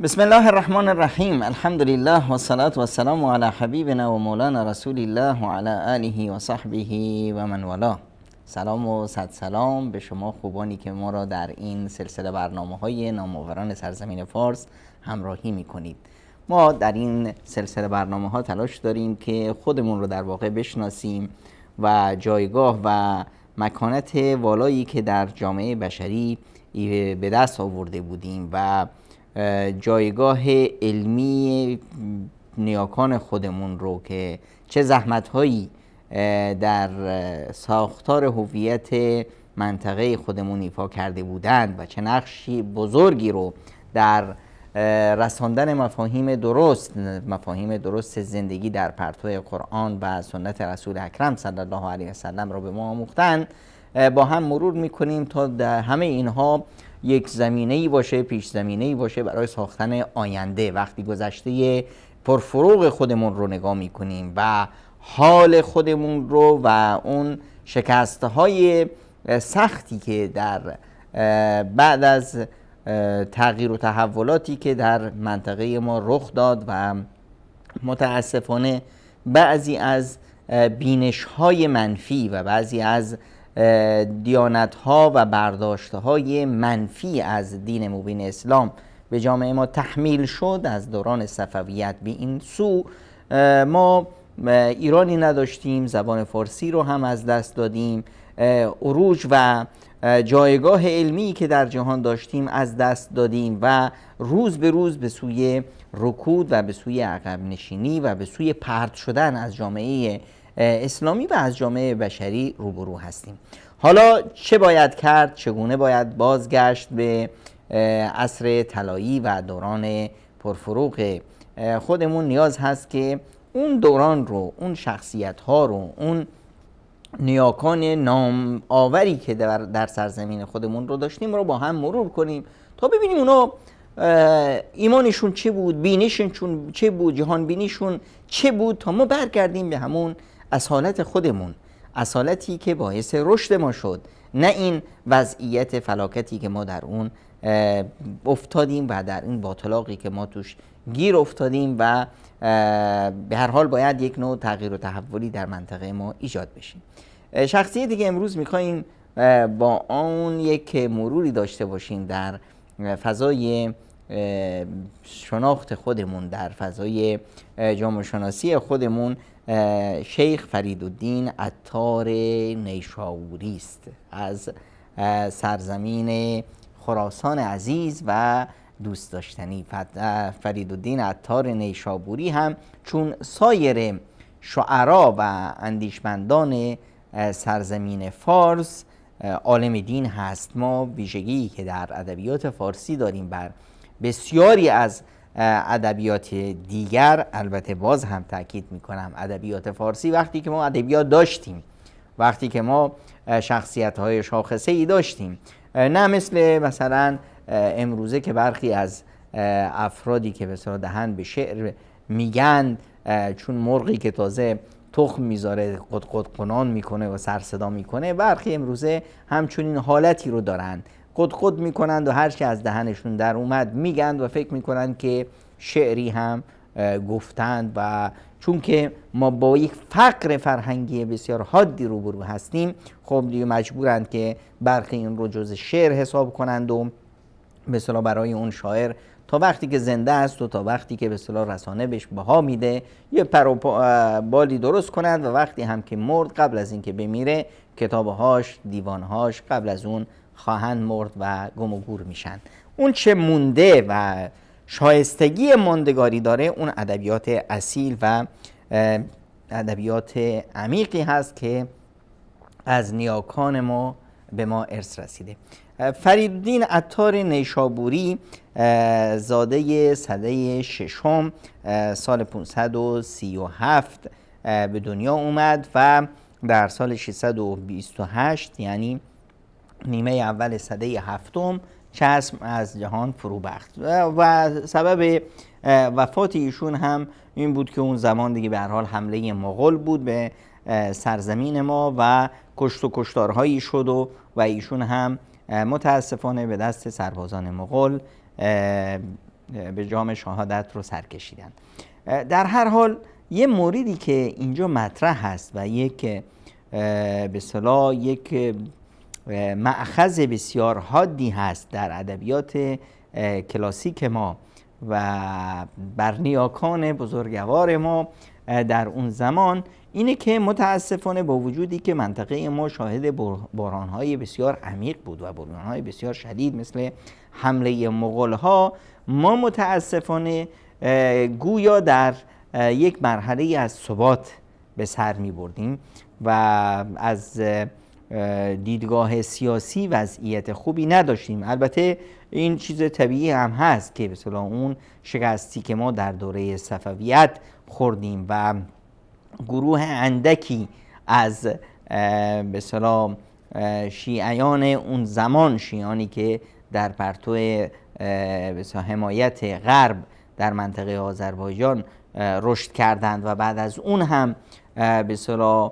بسم الله الرحمن الرحیم. الحمد لله و الصلاة و السلام علی حبیبنا و مولانا رسول الله و علی آله و صحبه و من والاه. سلام و صد سلام به شما خوبانی که ما را در این سلسله برنامه‌های نامآوران سرزمین فارس همراهی می‌کنید. ما در این سلسله برنامه‌ها تلاش داریم که خودمون رو در واقع بشناسیم و جایگاه و مکانت والایی که در جامعه بشری به دست آورده بودیم و جایگاه علمی نیاکان خودمون رو که چه زحمت‌هایی در ساختار هویت منطقه خودمون ایفا کرده بودند و چه نقشی بزرگی رو در رساندن مفاهیم درست زندگی در پرتو قرآن و سنت رسول اکرم صلی الله علیه و سلم را به ما آموختند، با هم مرور میکنیم تا در همه اینها یک زمینه‌ای باشه، پیش زمینه‌ای باشه برای ساختن آینده. وقتی گذشته پرفروغ خودمون رو نگاه میکنیم و حال خودمون رو و اون شکست‌های سختی که در بعد از تغییر و تحولاتی که در منطقه ما رخ داد و متاسفانه بعضی از بینش‌های منفی و بعضی از دیانت‌ها و برداشت‌های منفی از دین مبین اسلام به جامعه ما تحمیل شد، از دوران صفویت به این سو ما ایرانی نداشتیم، زبان فارسی رو هم از دست دادیم، عروج و جایگاه علمی که در جهان داشتیم از دست دادیم و روز به روز به سوی رکود و به سوی عقب نشینی و به سوی پرت شدن از جامعه اسلامی و از جامعه بشری روبرو هستیم. حالا چه باید کرد؟ چگونه باید بازگشت به عصر طلایی و دوران پرفروغ خودمون؟ نیاز هست که اون دوران رو، اون شخصیت ها رو، اون نیاکان نام آوری که در سرزمین خودمون رو داشتیم رو با هم مرور کنیم تا ببینیم اونا ایمانشون چه بود، بینششون چه بود، جهان بینیشون چه بود، تا ما برگردیم به همون اصالت خودمون، اصالتی که باعث رشد ما شد، نه این وضعیت فلاکتی که ما در اون افتادیم و در این باطلاقی که ما توش گیر افتادیم و به هر حال باید یک نوع تغییر و تحولی در منطقه ما ایجاد بشه. شخصیتی که امروز میخواییم با آن یک مروری داشته باشیم در فضای شناخت خودمون، در فضای جامعه شناسی خودمون، شیخ فریدالدین عطار نیشابوری است، از سرزمین خراسان عزیز و دوست داشتنی. فریدالدین عطار نیشابوری هم چون سایر شعرا و اندیشمندان سرزمین فارس عالم دین هست. ما ویژگی که در ادبیات فارسی داریم بر بسیاری از ادبیات دیگر، البته باز هم تاکید میکنم ادبیات فارسی، وقتی که ما ادبیات داشتیم، وقتی که ما شخصیت‌های شاخصه‌ای داشتیم، نه مثلا امروزه که برخی از افرادی که به اصطلاح دهن به شعر میگن، چون مرغی که تازه تخم میذاره قد قنان میکنه و سر صدا میکنه، برخی امروزه همچنین حالتی رو دارن، قد میکنند و هر چی از دهنشون در اومد میگند و فکر میکنند که شعری هم گفتند. و چون که ما با یک فقر فرهنگی بسیار حادی روبرو هستیم، خب دیگه مجبورند که برخی این رو جز شعر حساب کنند و به اصطلاح برای اون شاعر تا وقتی که زنده است و تا وقتی که به اصطلاح رسانه بهش بها میده یه بالی درست کنند و وقتی هم که مرد، قبل از اینکه بمیره، کتابهاش، دیوانهاش قبل از اون خواهند مرد و گم و گور میشن. اون چه مونده و شایستگی ماندگاری داره، اون ادبیات اصیل و ادبیات عمیقی هست که از نیاکان ما به ما ارث رسیده. فریدالدین عطار نیشابوری زاده سده ششم سال 537 به دنیا اومد و در سال 628 یعنی نیمه اول سده هفتم چشم از جهان فرو بخت و سبب وفات ایشون هم این بود که اون زمان دیگه به هر حال حمله مغول بود به سرزمین ما و کشت و کشتارهایی شد و ایشون هم متاسفانه به دست سربازان مغول به جام شهادت رو سر کشیدند. در هر حال یه موردی که اینجا مطرح هست و یک به اصطلاح یک مأخذ بسیار حادی هست در ادبیات کلاسیک ما و بر نیاکان بزرگوار ما در اون زمان، اینه که متاسفانه با وجودی که منطقه ما شاهد بحران‌های بسیار عمیق بود و بحران‌های بسیار شدید مثل حمله مغول‌ها، ما متاسفانه گویا در یک مرحله از ثبات به سر می بردیم و از دیدگاه سیاسی وضعیت خوبی نداشتیم. البته این چیز طبیعی هم هست که مثلا اون شکستی که ما در دوره صفویت خوردیم و گروه اندکی از به اصطلاح شیعیان اون زمان، شیعانی که در پرتو حمایت غرب در منطقه آذربایجان رشد کردند و بعد از اون هم به اصطلاح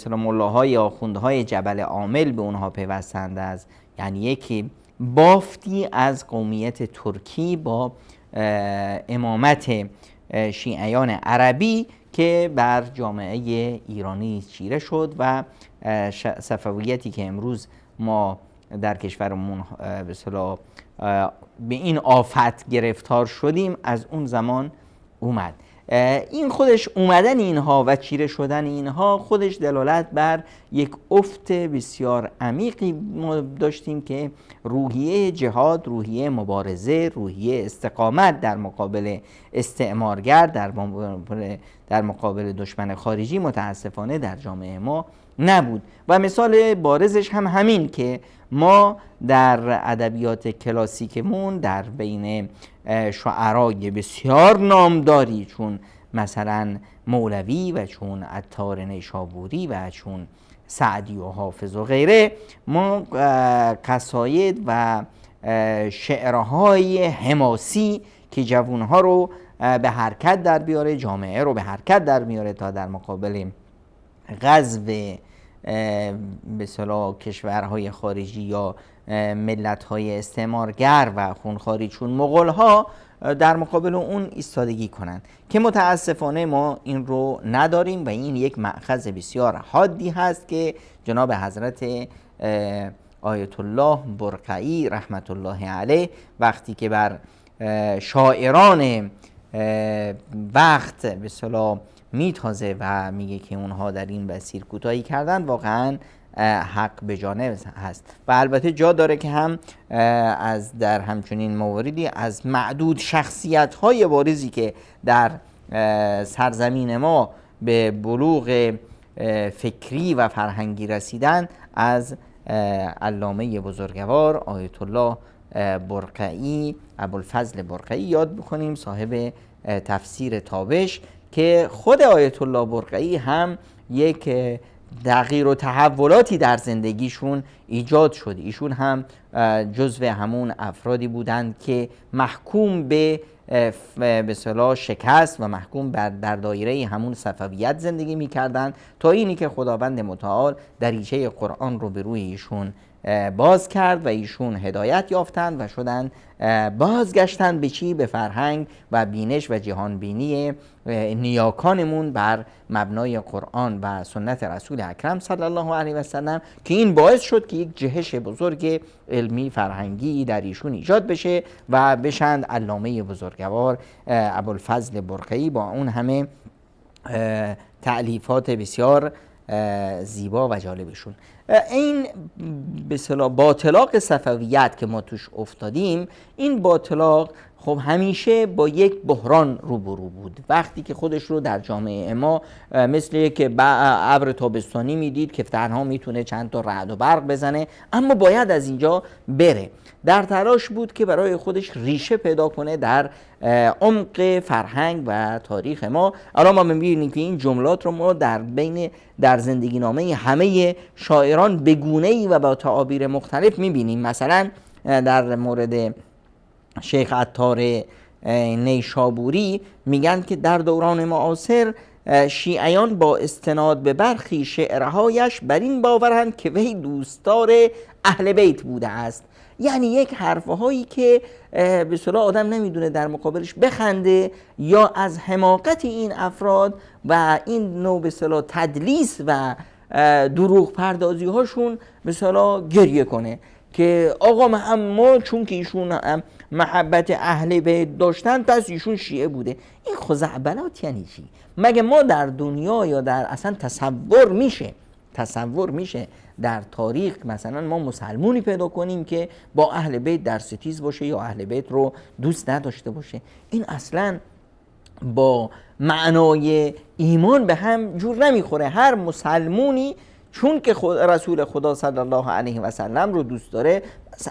ملاهای آخوندهای جبل عامل به اونها پیوستند، از یعنی یکی بافتی از قومیت ترکی با امامت شیعیان عربی که بر جامعه ایرانی چیره شد و صفویتی که امروز ما در کشورمون به اصطلاح به این آفت گرفتار شدیم از اون زمان اومد. این خودش اومدن اینها و چیره شدن اینها خودش دلالت بر یک افت بسیار عمیقی ما داشتیم که روحیه جهاد، روحیه مبارزه، روحیه استقامت در مقابل استعمارگر، در مقابل دشمن خارجی متاسفانه در جامعه ما نبود. و مثال بارزش هم همین که ما در ادبیات کلاسیکمون در بین شعرای بسیار نامداری چون مثلا مولوی و چون عطار نیشابوری و چون سعدی و حافظ و غیره، ما قصاید و شعرهای حماسی که جوانها رو به حرکت در بیاره، جامعه رو به حرکت در میاره تا در مقابل غزو به اصطلاح کشورهای خارجی یا ملت‌های استعمارگر و خونخواری چون مغول‌ها در مقابل اون ایستادگی کنند، که متاسفانه ما این رو نداریم و این یک مأخذ بسیار حادی هست که جناب حضرت آیت الله برقعی رحمت الله علیه وقتی که بر شاعران وقت به اصطلاح میتازه و میگه که اونها در این مسیر کوتاهی کردن، واقعا حق به جانب هست. و البته جا داره که هم از در همچنین مواردی از معدود شخصیت‌های بارزی که در سرزمین ما به بلوغ فکری و فرهنگی رسیدن، از علامه بزرگوار آیت الله برقعی، ابوالفضل برقعی یاد بکنیم، صاحب تفسیر تابش، که خود آیت الله برقعی هم یک تغییر و تحولاتی در زندگیشون ایجاد شد. ایشون هم جزو همون افرادی بودند که محکوم به اصطلاح شکست و محکوم در دایره همون صفویت زندگی می‌کردند، تا اینی که خداوند متعال دریچه قرآن رو به روی ایشون باز کرد و ایشون هدایت یافتند و شدن بازگشتن به چی؟ به فرهنگ و بینش و جهان بینی نیاکانمون بر مبنای قرآن و سنت رسول اکرم صلی الله علیه و سلم، که این باعث شد که یک جهش بزرگ علمی فرهنگی در ایشون ایجاد بشه و بشند علامه بزرگوار ابوالفضل برقعی با اون همه تألیفات بسیار زیبا و جالبشون. این به اصطلاح باطلاق صفویت که ما توش افتادیم، این باطلاق خب همیشه با یک بحران روبرو بود. وقتی که خودش رو در جامعه ما مثل یک ابر تابستانی میدید که تنها میتونه چند تا رعد و برق بزنه اما باید از اینجا بره، در تلاش بود که برای خودش ریشه پیدا کنه در عمق فرهنگ و تاریخ ما. الان ما می‌بینیم که این جملات رو ما در زندگی نامه همه شاعران به گونه‌ای و با تعابیر مختلف می‌بینیم. مثلا در مورد شیخ عطار نیشابوری میگن که در دوران معاصر شیعیان با استناد به برخی شعرهایش بر این باورند که وی دوستدار اهل بیت بوده است. یعنی یک حرفهایی که به اصطلاح آدم نمیدونه در مقابلش بخنده یا از حماقت این افراد و این نوع به اصطلاح تدلیس و دروغ پردازی هاشون به اصطلاح گریه کنه که آقا ما چون که ایشون محبت اهل بیت داشتن پس ایشون شیعه بوده. این خزعبلات یعنی چی؟ مگه ما در دنیا یا در اصلا تصور میشه در تاریخ مثلا ما مسلمونی پیدا کنیم که با اهل بیت در ستیز باشه یا اهل بیت رو دوست نداشته باشه؟ این اصلا با معنای ایمان به هم جور نمیخوره. هر مسلمونی چون که رسول خدا صلی الله علیه و سلم رو دوست داره،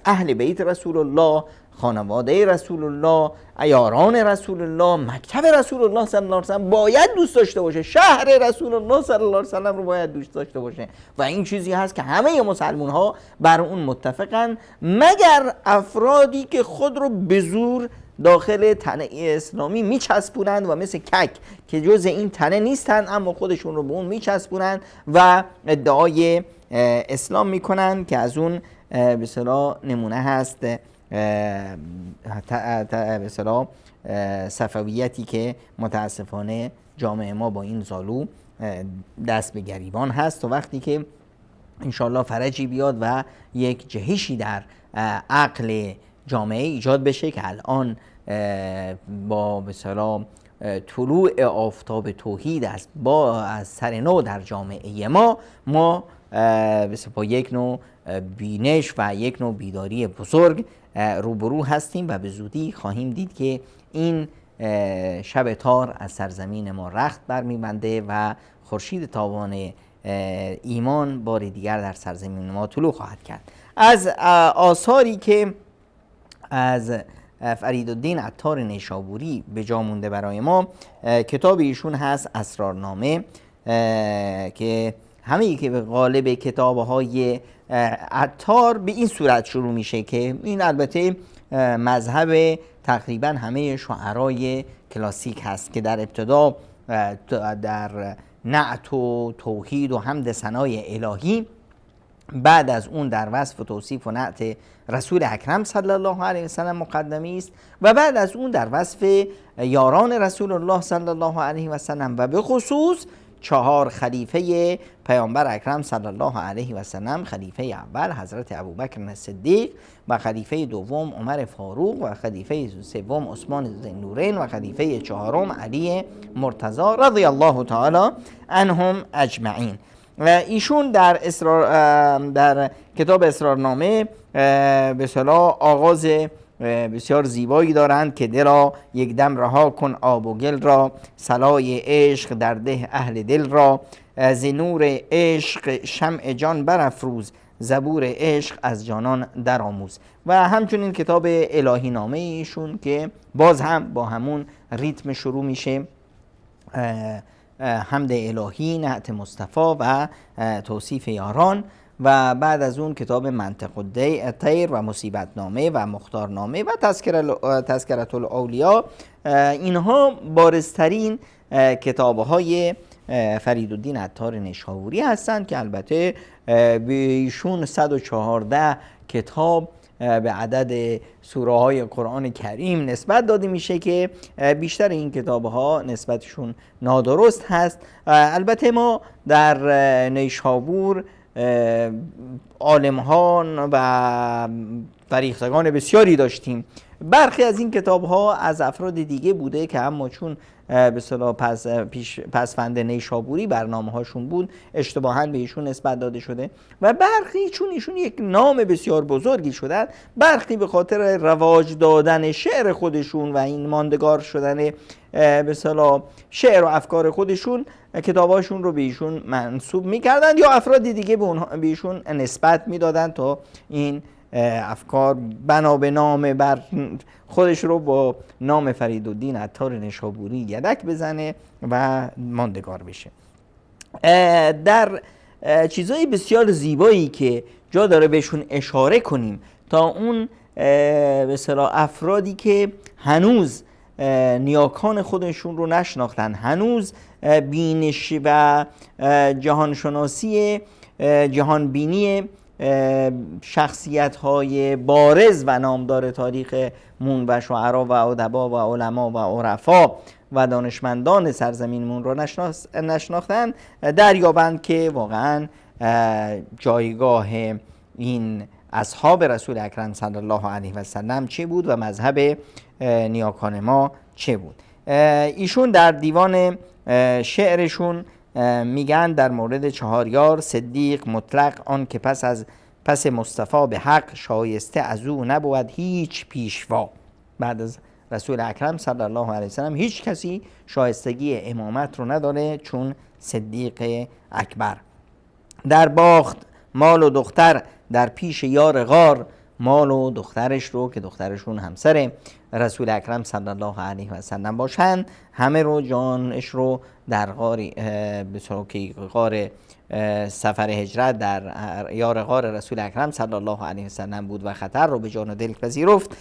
اهل بیت رسول الله، خانواده رسول الله، عیاران رسول الله، مکتب رسول الله صلی الله علیه و سلم باید دوست داشته باشه، شهر رسول الله صلی الله علیه و سلم رو باید دوست داشته باشه و این چیزی هست که همه مسلمان ها بر اون متفقن، مگر افرادی که خود رو به زور داخل تنه اسلامی میچسبونند و مثل کک که جز این تنه نیستند اما خودشون رو به اون میچسبونند و ادعای اسلام میکنند که از اون به اصطلاح نمونه هست به اصطلاح صفویتی که متاسفانه جامعه ما با این زالو دست به گریبان هست و وقتی که انشالله فرجی بیاد و یک جهشی در عقل جامعه ایجاد بشه که الان با به اصطلاح طلوع آفتاب توحید است از سر نو در جامعه ما با یک نوع بینش و یک نوع بیداری بزرگ روبرو هستیم و به زودی خواهیم دید که این شب تار از سرزمین ما رخت برمیبنده و خورشید تابان ایمان بار دیگر در سرزمین ما طلوع خواهد کرد. از آثاری که از فریدالدین عطار نیشابوری به جا مونده برای ما، کتاب ایشون هست اسرارنامه که همه که به قالب کتاب‌های عطار به این صورت شروع میشه که این البته مذهب تقریبا همه شعرای کلاسیک هست که در ابتدا در نعت و توحید و حمد ثنای الهی، بعد از اون در وصف و توصیف و نعت رسول اکرم صلی الله علیه و سلم مقدمی است و بعد از اون در وصف یاران رسول الله صلی الله علیه و سلم و به خصوص 4 خلیفه پیامبر اکرم صلی الله علیه و سلم، خلیفه اول حضرت ابوبکر صدیق و خلیفه دوم عمر فاروق و خلیفه سوم عثمان ذوالنورین و خلیفه چهارم علی مرتضی رضی الله تعالی عنهم اجمعین. و ایشون در کتاب اسرارنامه به اصطلاح آغاز بسیار زیبایی دارند که دلا یک دم رها کن آب و گل را، صلای عشق در ده اهل دل را، ز نور عشق شمع جان برافروز، زبور عشق از جانان درآموز. و همچنین کتاب الهی نامه ایشون که باز هم با همون ریتم شروع میشه، حمد الهی، نعت مصطفی و توصیف یاران. و بعد از اون کتاب منطق الطیر و مصیبت نامه و مختار نامه و تذکرة الاولیا. اینها بارزترین کتاب‌های فریدالدین عطار نیشابوری هستند که البته به ایشون 114 کتاب به عدد سوره های قرآن کریم نسبت داده میشه که بیشتر این کتاب ها نسبتشون نادرست هست. البته ما در نیشابور عالم‌ها و فریختگان بسیاری داشتیم. برخی از این کتاب ها از افراد دیگه بوده که اما چون به اصطلاح پسفند نیشابوری برنامه هاشون بود اشتباهاً به ایشون نسبت داده شده و برخی چون ایشون یک نام بسیار بزرگی شدن، برخی به خاطر رواج دادن شعر خودشون و این ماندگار شدن به اصطلاح شعر و افکار خودشون کتاباشون رو به ایشون منسوب میکردن یا افراد دیگه به ایشون نسبت میدادن تا این افکار بنا به نام بر خودش رو با نام فریدالدین عطار نیشابوری یدک بزنه و ماندگار بشه. در چیزهای بسیار زیبایی که جا داره بهشون اشاره کنیم تا اون به اصطلاح افرادی که هنوز نیاکان خودشون رو نشناختن. هنوز بینش و جهانشناسی جهانبینی شخصیت های بارز و نامدار تاریخ مون و شعرا و ادبا و علما و عرفا و دانشمندان سرزمینمون رو نشناختن، دریابند که واقعا جایگاه این اصحاب رسول اکرم صلی الله علیه و سلم چه بود و مذهب نیاکان ما چه بود. ایشون در دیوان شعرشون میگن در مورد چهاریار: صدیق مطلق آن که پس مصطفی به حق، شایسته از او نبود هیچ پیشوا. بعد از رسول اکرم صلی الله علیه وسلم هیچ کسی شایستگی امامت رو نداره چون صدیق اکبر. در باخت مال و دختر در پیش یار غار، مال و دخترش رو که دخترشون همسر رسول اکرم صلی الله علیه و سلم باشن، همه رو جانش رو در غار سفر هجرت در یار غار رسول اکرم صلی الله علیه و سلم بود و خطر رو به جان و دل پذیرفت.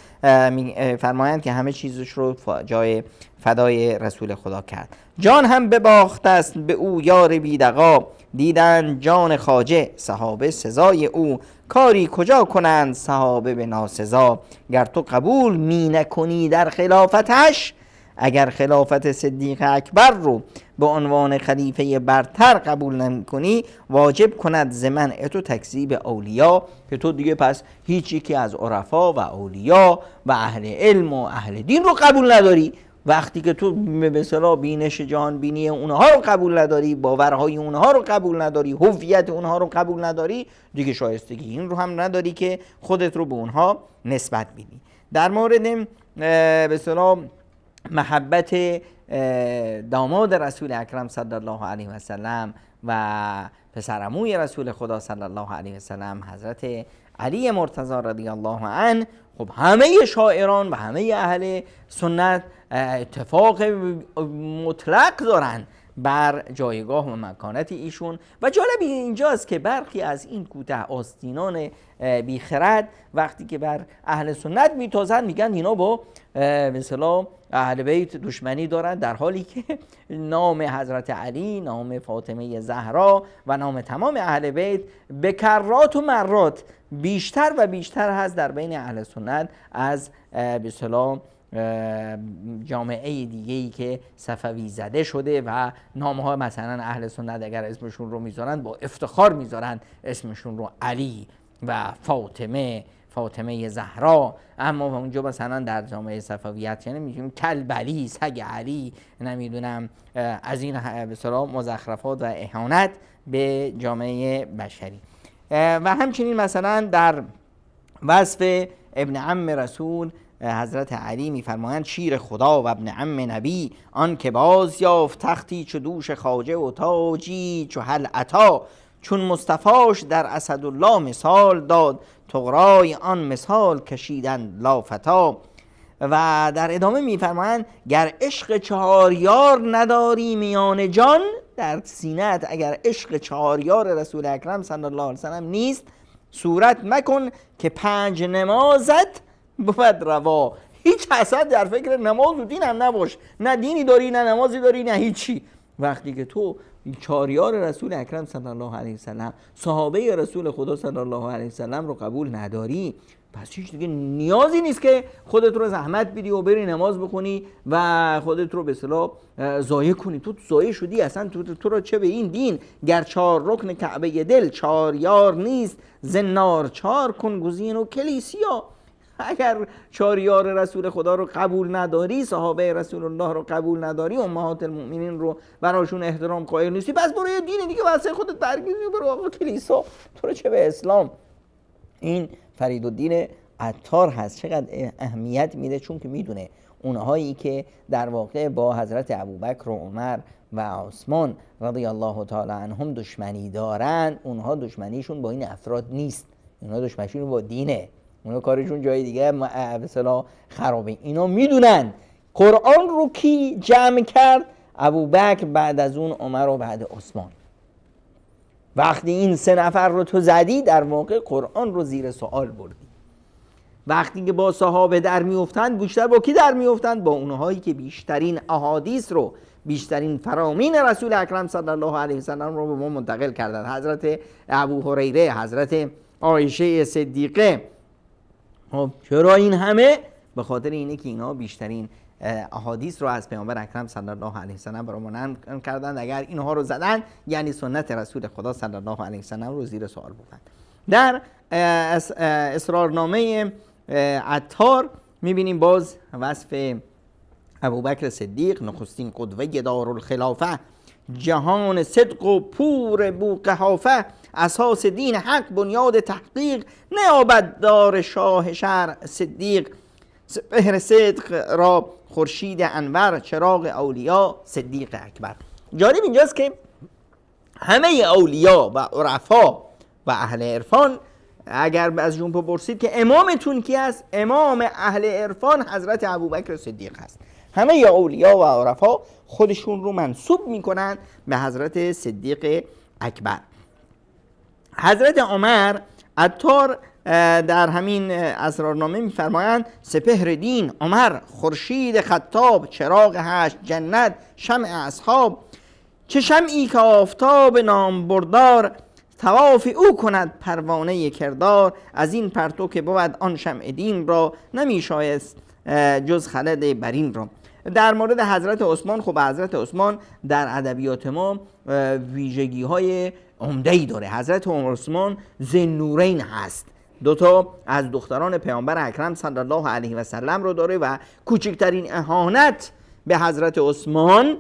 فرمایند که همه چیزش رو جای فدای رسول خدا کرد. جان هم بباخت است به او یار بیدقا، دیدن جان خواجه صحابه سزای او، کاری کجا کنند صحابه به ناسزا، گر تو قبول می نکنی در خلافتش، اگر خلافت صدیق اکبر رو به عنوان خلیفه برتر قبول نکنی، واجب کند ز منع تو تکذیب اولیا، که تو دیگه پس هیچ یکی از عرفا و اولیا و اهل علم و اهل دین رو قبول نداری. وقتی که تو به اصطلاح بینش جهان بینی اونها رو قبول نداری، باورهای اونها رو قبول نداری، هویت اونها رو قبول نداری، دیگه شایستگی این رو هم نداری که خودت رو به اونها نسبت بدی. در مورد به اصطلاح محبت داماد رسول اکرم صلی الله علیه و سلم و پسرعموی رسول خدا صلی الله علیه و سلم حضرت علی مرتضی رضی الله عنه، خب همه شاعران و همه اهل سنت اتفاق مطلق دارن بر جایگاه و مکانت ایشون. و جالب اینجاست که برخی از این کوته آستینان بیخرد وقتی که بر اهل سنت میتازن میگن اینا با به اصطلاح اهل بیت دشمنی دارن، در حالی که نام حضرت علی، نام فاطمه زهرا و نام تمام اهل بیت به کرات و مرات بیشتر و بیشتر هست در بین اهل سنت از به اصطلاح جامعه دیگه‌ای که صفوی زده شده و نامها مثلا اهل سنت اگر اسمشون رو میذارن با افتخار میذارن اسمشون رو علی و فاطمه زهرا، اما اونجا مثلا در جامعه صفویت یعنی میگیم کلبلی، سگ علی، نمیدونم از این به اصطلاح مزخرفات و اهانت به جامعه بشری. و همچنین مثلا در وصف ابن عم رسول حضرت علی میفرمایند شیر خدا و ابن عم نبی، آن که باز یافت تختی چو دوش خواجه و تاجی چو هل عطا، چون مصطفاش در اسدالله مثال داد، طغرای آن مثال کشیدن لافتا. و در ادامه میفرمایند گر عشق چهاریار نداری میان جان، در سینت اگر عشق چهاریار رسول اکرم صلی الله علیه وسلم نیست، صورت مکن که 5 نمازت بود روا. هیچ حسد در فکر نماز و دین هم نباش، نه دینی داری نه نمازی داری نه هیچی. وقتی که تو چهاریار رسول اکرم صلی الله علیه وسلم، صحابه رسول خدا صلی الله علیه وسلم رو قبول نداری، پس هیچ دیگه نیازی نیست که خودت رو زحمت بدی و بری نماز بخونی و خودت رو به اصطلاح ضایع کنی. تو ضایع شدی اصلا. تو رو چه به این دین؟ گر 4 رکن کعبه دل 4 یار نیست، زنار 4 کن گزین و کلیسیا. اگر 4 یار رسول خدا رو قبول نداری، صحابه رسول الله رو قبول نداری، امهات المؤمنین رو براشون احترام قائل نیستی، پس برو یه دین دیگه واسه خودت برگزین، برو آقا کلیسا. تو رو چه به اسلام؟ این فریدالدین عطار هست چقدر اهمیت میده، چون که میدونه اونهایی که در واقع با حضرت ابوبکر و عمر و عثمان رضی الله تعالی عنهم دشمنی دارن، اونها دشمنیشون با این افراد نیست، اونها دشمنیشون با دینه، اونها کارشون جای دیگه به اصطلاح خرابه. اینا میدونن قرآن رو کی جمع کرد؟ ابوبکر، بعد از اون عمر و بعد عثمان. وقتی این 3 نفر رو تو زدی، در واقع قرآن رو زیر سوال بردی. وقتی که با صحابه در میافتند بیشتر با کی در میافتند؟ با اونهایی که بیشترین احادیث رو، بیشترین فرامین رسول اکرم صلی الله علیه و سلم رو به ما منتقل کردند. حضرت ابو هریره، حضرت عایشه صدیقه. خب چرا این همه؟ به خاطر اینه که اینا بیشترین احادیث رو از پیامبر اکرم صلی الله علیه و سلم برامون نقل کردند. اگر اینها رو زدن یعنی سنت رسول خدا صلی الله علیه و سلم رو زیر سوال بردن. در اسرارنامه عطار میبینیم باز وصف ابوبکر صدیق، نخستین قدوه دارالخلافه، جهان صدق و پور بوقحافه، اساس دین حق بنیاد تحقیق، نیابد دار شاه شهر صدیق، سپهر صدق را خورشید انور، چراغ اولیا صدیق اکبر. جالب اینجاست که همه اولیا و عرفا و اهل عرفان، اگر از جون بپرسید که امامتون کی است؟ امام اهل عرفان حضرت ابوبکر صدیق است. همه اولیا و عرفا خودشون رو منسوب میکنن به حضرت صدیق اکبر. حضرت عمر عطار در همین اسرارنامه میفرمایند سپهر دین عمر، خورشید خطاب، چراغ هشت جنت، شمع اصحاب، چه شمعی که آفتاب نامبردار، طواف او کند پروانه کردار، از این پرتو که بود آن شمع دین را، نمی شایست جز خلد برین را. در مورد حضرت عثمان، خب حضرت عثمان در ادبیات ما ویژگی های عمده‌ای داره. حضرت عثمان ذوالنورین هست، دوتا از دختران پیامبر اکرم صلی الله علیه و سلم رو داره و کوچکترین اهانت به حضرت عثمان،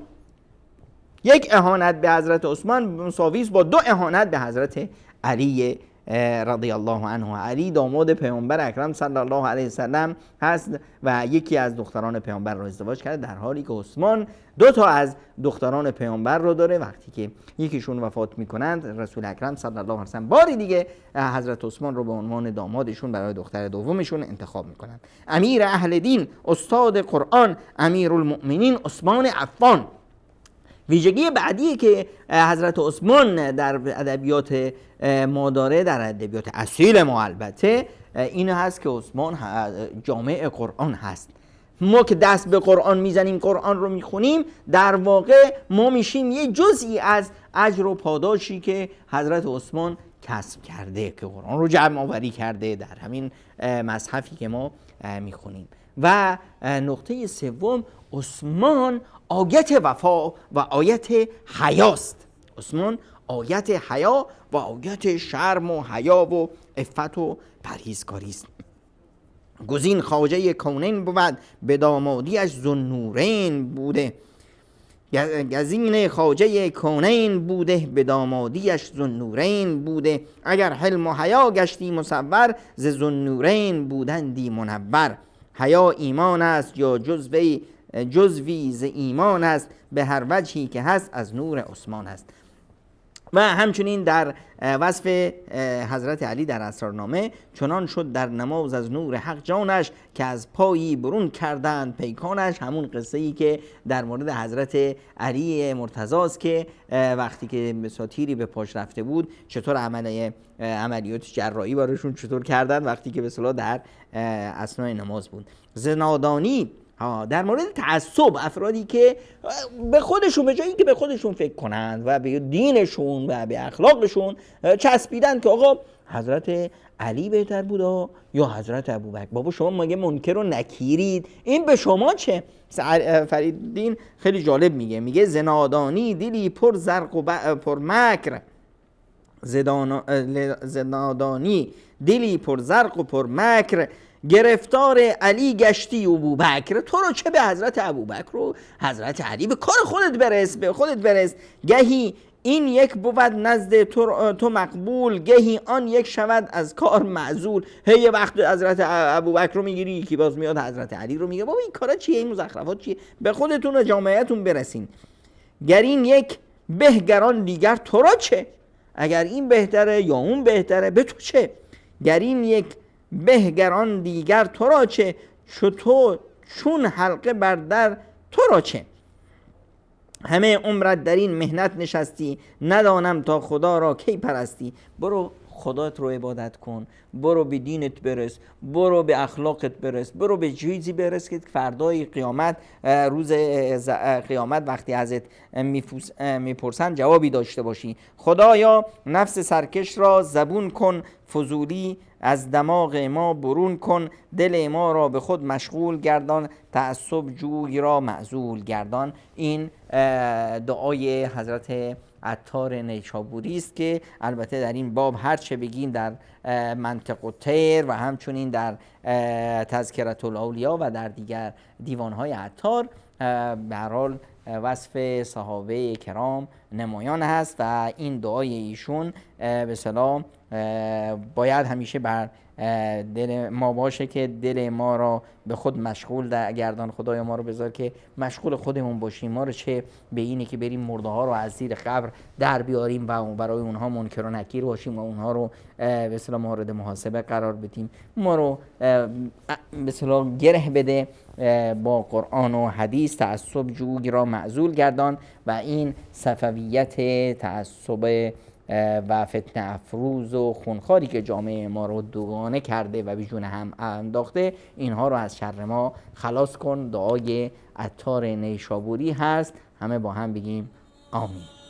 یک اهانت به حضرت عثمان مساوی است با دو اهانت به حضرت علی رضی الله عنه. علی داماد پیامبر اکرم صلی الله علیه و سلم هست و یکی از دختران پیامبر رو ازدواج کرده، در حالی که عثمان دو تا از دختران پیامبر رو داره. وقتی که یکیشون وفات میکنند، رسول اکرم صلی الله علیه و سلم باری دیگه حضرت عثمان رو به عنوان دامادشون برای دختر دومشون انتخاب میکنند. امیر اهل دین، استاد قرآن، امیرالمؤمنین عثمان عفان. ویژگی بعدی که حضرت عثمان در ادبیات ما داره، در ادبیات اصیل ما البته، این هست که عثمان جامع قرآن هست. ما که دست به قرآن میزنیم، قرآن رو میخونیم، در واقع ما میشیم یه جزئی از اجر و پاداشی که حضرت عثمان کسب کرده، که قرآن رو جمع آوری کرده در همین مصحفی که ما میخونیم. و نقطه سوم، عثمان آیت وفا و آیت حیاست. عثمان آیت حیا و آیت شرم و حیا و عفت و پرهیزکاری است. گزین خواجه کونین بود، به دامادیش ذوالنورین بوده. گزین خواجه کونین بوده، به دامادیش ذوالنورین بوده. اگر حلم و حیا گشتی مصور، ز ذوالنورین بودندی منور. حیا ایمان است یا جزوی ز ایمان است، به هر وجهی که هست از نور عثمان است. و همچنین در وصف حضرت علی در اسرارنامه، چنان شد در نماز از نور حق جانش، که از پایی برون کردند پیکانش. همون قصه ای که در مورد حضرت علی مرتضی است که وقتی که تیری به پاش رفته بود، چطور عملیات جراحی براشون چطور کردن وقتی که به اصطلاح در اثناء نماز بود. زنادانی، در مورد تعصب، افرادی که به خودشون، به جایی که به خودشون فکر کنند و به دینشون و به اخلاقشون چسبیدن که آقا حضرت علی بهتر بود یا حضرت ابوبکر. بابا شما مگه منکر و نکیرید، این به شما چه؟ فریدین خیلی جالب میگه زنادانی دلی پر زرق و پر مکر، زنادانی دلی پر زرق و پر مکر، گرفتار علی گشتی ابوبکر. تو رو چه به حضرت ابوبکر و حضرت علی، به کار خودت برس، به خودت برس. گهی این یک بود نزد تو مقبول، گهی آن یک شود از کار معزول. هی وقت حضرت ابوبکر رو میگیری، یکی باز میاد حضرت علی رو میگه. بابا این کارا چیه، این مزخرفات چیه؟ به خودتون و جامعهتون برسین. گر این یک بهگران دیگر تو را چه؟ اگر این بهتره یا اون بهتره، به تو چه؟ گر این یک بهگران دیگر تو را چه؟ تو چون حلقه بر در تو را چه؟ همه عمرت در این مهنت نشستی، ندانم تا خدا را کی پرستی. برو خدایت رو عبادت کن، برو به دینت برس، برو به اخلاقت برس، برو به چیزی برس که فردای قیامت، روز قیامت وقتی ازت میپرسن جوابی داشته باشی. خدایا نفس سرکش را زبون کن، فضولی از دماغ ما برون کن، دل ما را به خود مشغول گردان، تعصب جوی را معزول گردان. این دعای حضرت عطار نیشابوری است که البته در این باب هر چه بگیم در منطق الطیر و همچنین در تذکرة الاولیا و در دیگر دیوانهای عطار به هر حال وصف صحابه کرام نمایان هست و این دعای ایشون به اصطلاح باید همیشه بر دل ما باشه که دل ما را به خود مشغول گردان. خدایا ما رو بذار که مشغول خودمون باشیم، ما رو چه به اینه که بریم مرده ها رو از زیر قبر در بیاریم و برای اونها منکر و نکیر باشیم و اونها رو به اصطلاح مورد محاسبه قرار بدیم. ما رو به اصطلاح گره بده با قرآن و حدیث، تعصب جوی را معزول گردان و این صفویت تعصب و فتنه افروز و خونخواری که جامعه ما رو دوگانه کرده و بیجون هم انداخته، اینها رو از شر ما خلاص کن. دعای عطار نیشابوری هست، همه با هم بگیم آمین.